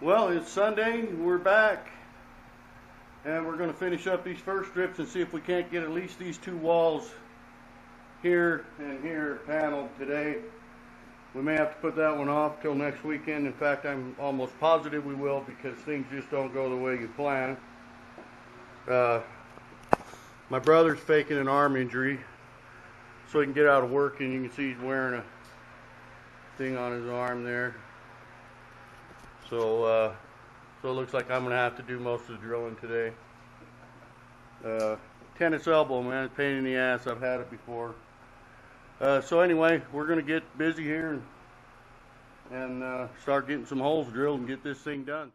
Well, it's Sunday, we're back, and we're going to finish up these first strips and see if we can't get at least these two walls here and here paneled today. We may have to put that one off till next weekend. In fact, I'm almost positive we will, because things just don't go the way you plan. My brother's faking an arm injury so he can get out of work, and you can see he's wearing a thing on his arm there. So it looks like I'm going to have to do most of the drilling today. Tennis elbow, man, it's a pain in the ass. I've had it before. So anyway, we're going to get busy here and start getting some holes drilled and get this thing done.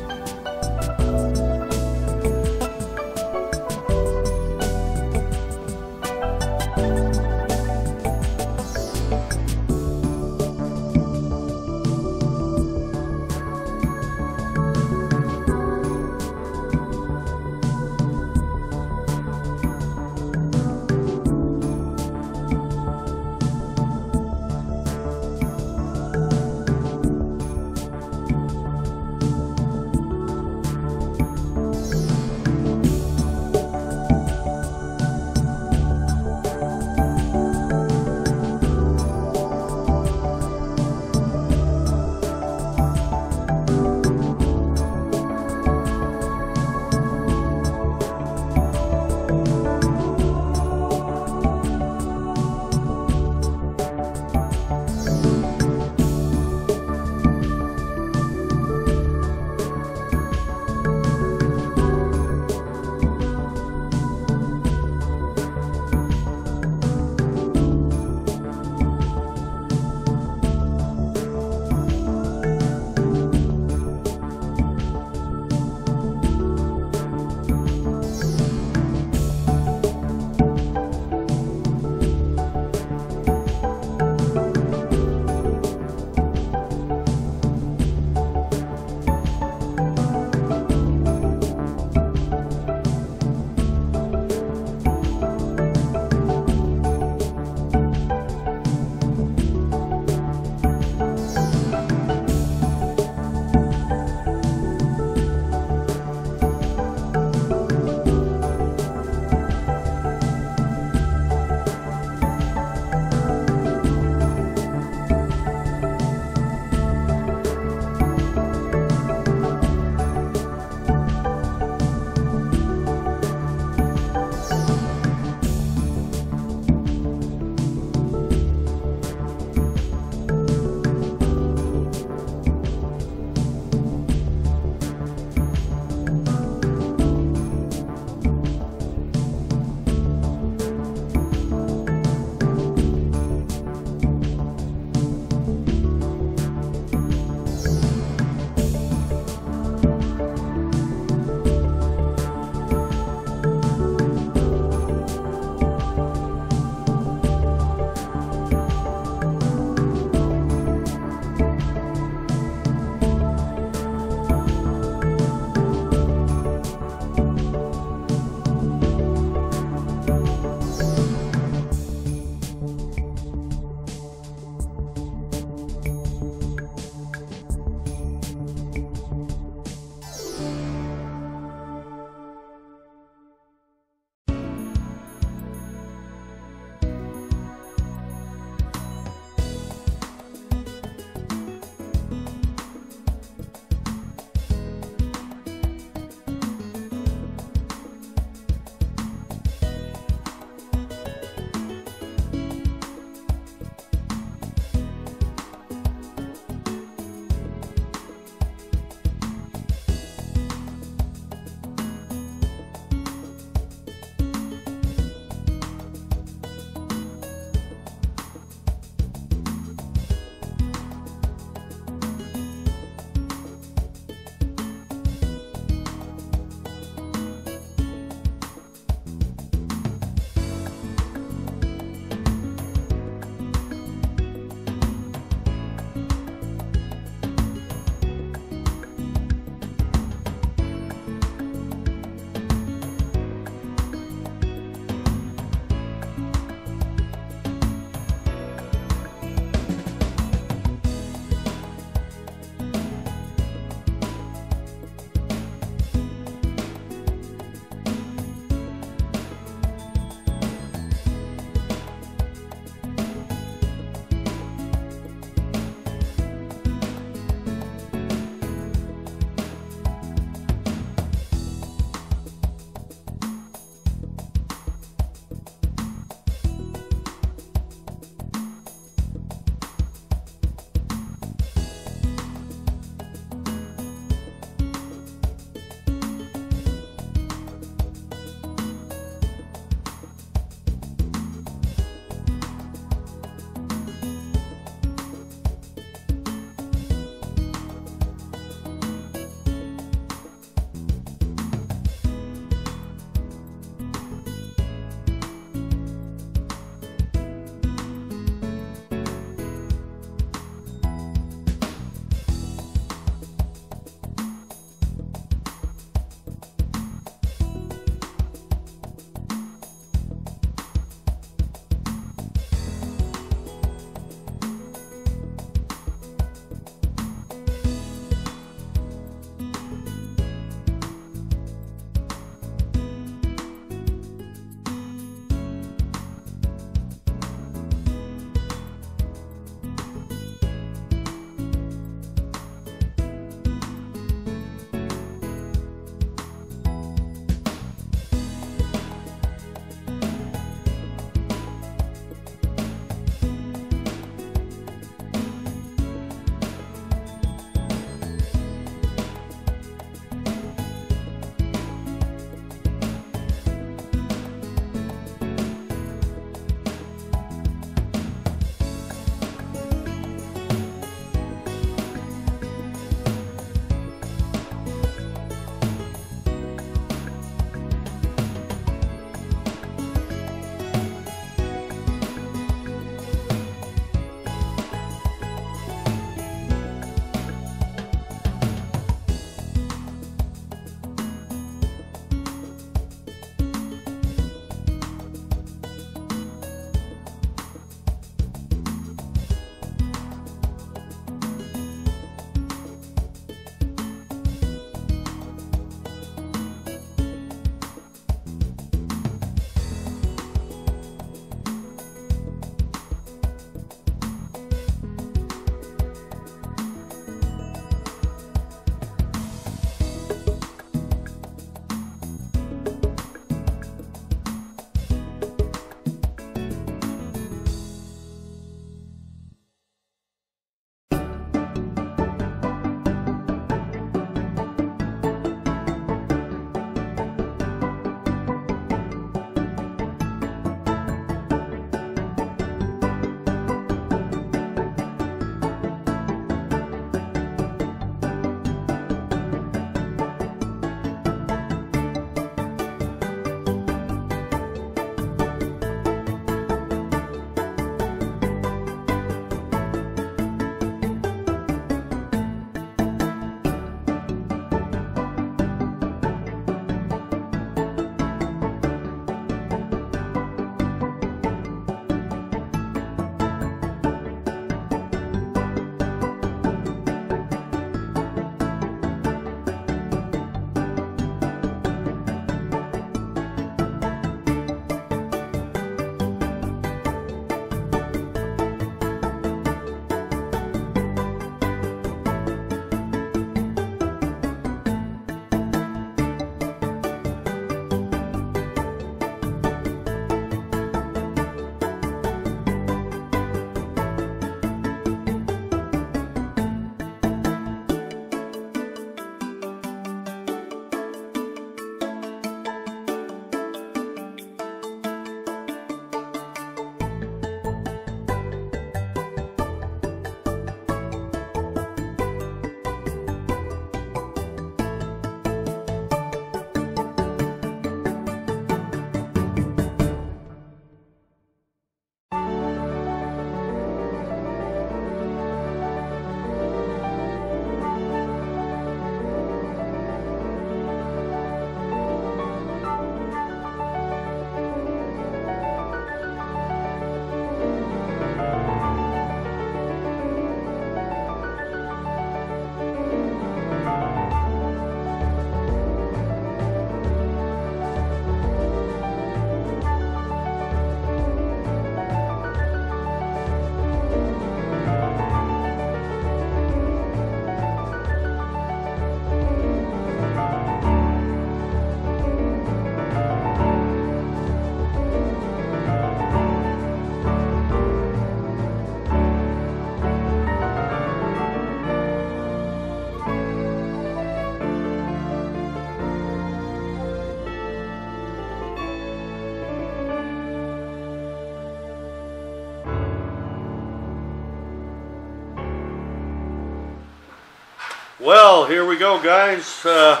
Well, here we go, guys. The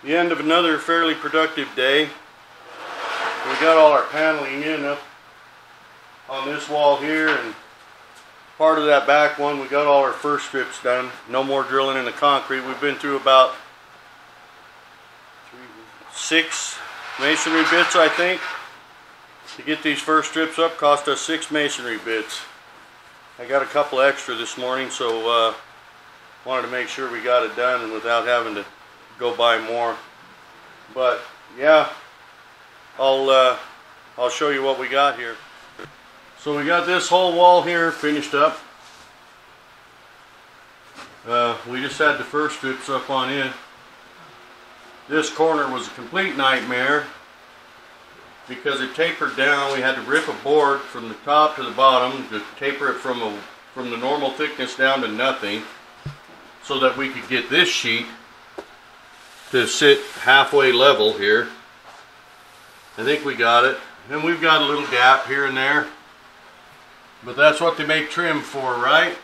end of another fairly productive day. We got all our paneling in up on this wall here, and part of that back one we got all our first strips done. No more drilling in the concrete. We've been through about 6 masonry bits, I think. To get these first strips up cost us 6 masonry bits. I got a couple extra this morning, so wanted to make sure we got it done and without having to go buy more. But yeah, I'll show you what we got here. So we got this whole wall here finished up. We just had the first strips up on in. This corner was a complete nightmare because it tapered down. We had to rip a board from the top to the bottom to taper it from the normal thickness down to nothing, so that we could get this sheet to sit halfway level here. I think we got it. And we've got a little gap here and there, but that's what they make trim for, right?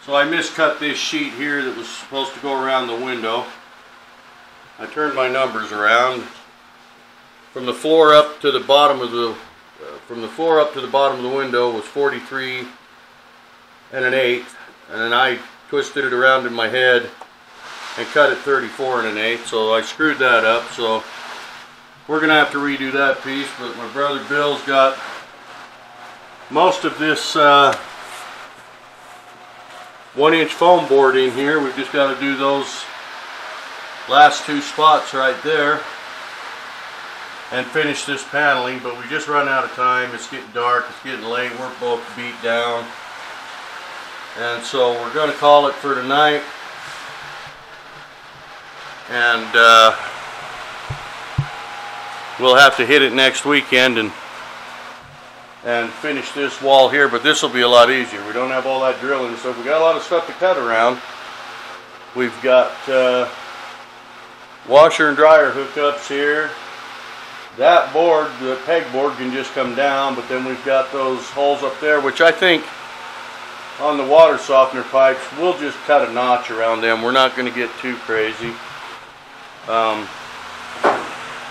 So I miscut this sheet here that was supposed to go around the window. I turned my numbers around. From the floor up to the bottom of the window was 43 1/8, and then I twisted it around in my head and cut it 34 1/8, so I screwed that up. So we're gonna have to redo that piece, but my brother Bill's got most of this 1-inch foam board in here. We've just got to do those last 2 spots right there and finish this paneling, but we just run out of time. It's getting dark, it's getting late, we're both beat down, and so we're going to call it for tonight. And we'll have to hit it next weekend and finish this wall here, but this will be a lot easier. We don't have all that drilling, so we got a lot of stuff to cut around. We've got washer and dryer hookups here. That board, the peg board, can just come down, but then we've got those holes up there, which I think on the water softener pipes, we'll just cut a notch around them. We're not going to get too crazy. Then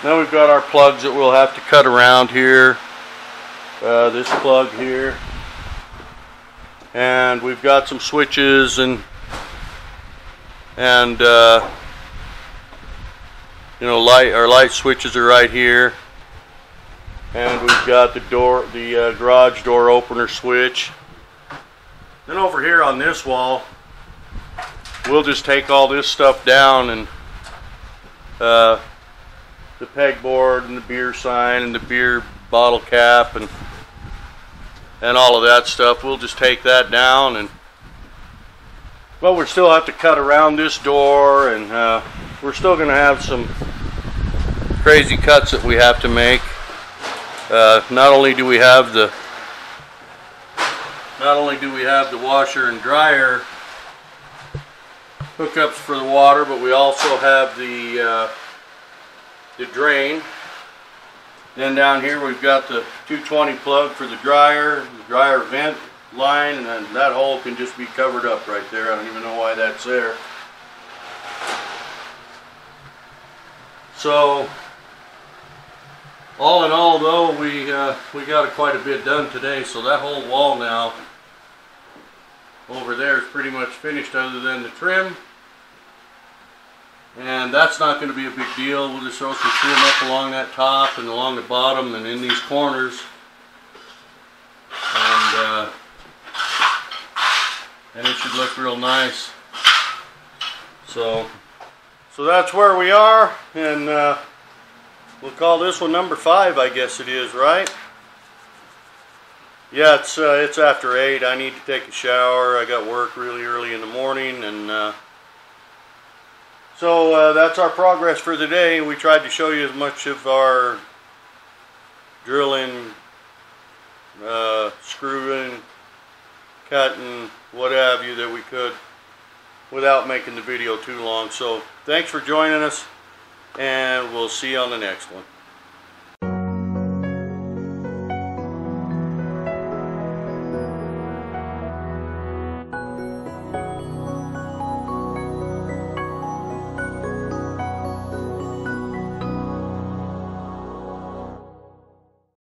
we've got our plugs that we'll have to cut around here. This plug here. And we've got some switches and you know, our light switches are right here, and we've got the garage door opener switch. Then over here on this wall, we'll just take all this stuff down, and the pegboard and the beer sign and the beer bottle cap and all of that stuff. We'll just take that down, and well, we still have to cut around this door, and we're still going to have some crazy cuts that we have to make. Not only do we have the washer and dryer hookups for the water, but we also have the drain. Then down here we've got the 220 plug for the dryer vent line, and then that hole can just be covered up right there. I don't even know why that's there. So all in all, though, we got quite a bit done today. So that whole wall now over there is pretty much finished, other than the trim, and that's not going to be a big deal. We'll just throw some trim up along that top and along the bottom and in these corners, and it should look real nice. So that's where we are, and we'll call this one number 5, I guess it is, right? Yeah, it's after 8. I need to take a shower. I got work really early in the morning, and so that's our progress for the day. We tried to show you as much of our drilling, screwing, cutting, what have you, that we could without making the video too long. So thanks for joining us, and we'll see you on the next one.